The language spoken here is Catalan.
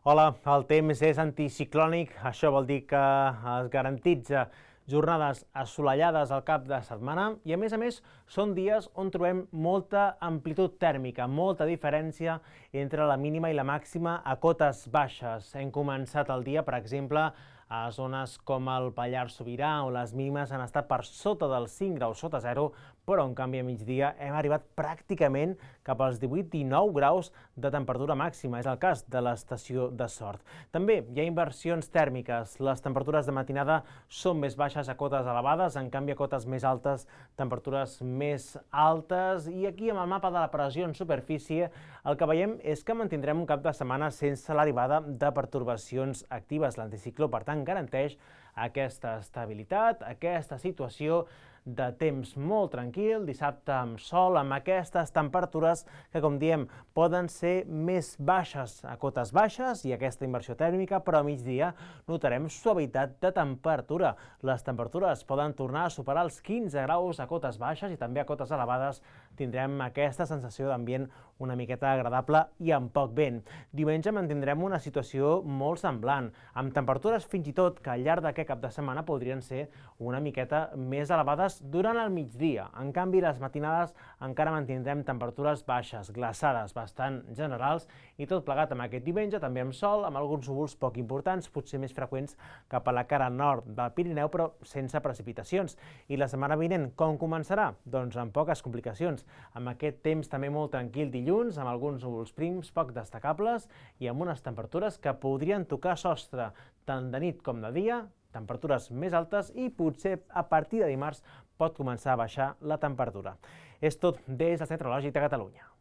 Hola, el temps és anticiclònic, això vol dir que es garantitza jornades assolellades al cap de setmana i a més són dies on trobem molta amplitud tèrmica, molta diferència entre la mínima i la màxima a cotes baixes. Hem començat el dia, per exemple, a zones com el Pallars Sobirà, on les mínimes han estat per sota dels 5 graus sota zero, però en canvi a migdia hem arribat pràcticament cap als 18-19 graus de temperatura màxima. És el cas de l'estació de Sort. També hi ha inversions tèrmiques. Les temperatures de matinada són més baixes a cotes elevades, en canvi a cotes més altes, temperatures més altes. I aquí amb el mapa de la pressió en superfície el que veiem és que mantindrem un cap de setmana sense l'arribada de pertorbacions actives. L'anticicló, per tant, garanteix aquesta estabilitat, aquesta situació de temps molt tranquil, dissabte amb sol, amb aquestes temperatures que, com diem, poden ser més baixes a cotes baixes i aquesta inversió tèrmica, però a migdia notarem suavitat de temperatura. Les temperatures poden tornar a superar els 15 graus a cotes baixes i també a cotes elevades tindrem aquesta sensació d'ambient una miqueta agradable i amb poc vent. Diumenge mantindrem una situació molt semblant, amb temperatures fins i tot que al llarg d'aquest cap de setmana podrien ser una miqueta més elevades durant el migdia. En canvi, les matinades encara mantindrem temperatures baixes, glaçades, bastant generals, i tot plegat amb aquest diumenge, també amb sol, amb alguns núvols poc importants, potser més freqüents cap a la cara nord del Pirineu, però sense precipitacions. I la setmana vinent, com començarà? Doncs amb poques complicacions, amb aquest temps també molt tranquil dilluns, amb alguns núvols prims poc destacables i amb unes temperatures que podrien tocar sostre tant de nit com de dia, temperatures més altes i potser a partir de dimarts pot començar a baixar la temperatura. És tot des del Centre Meteorològic de Catalunya.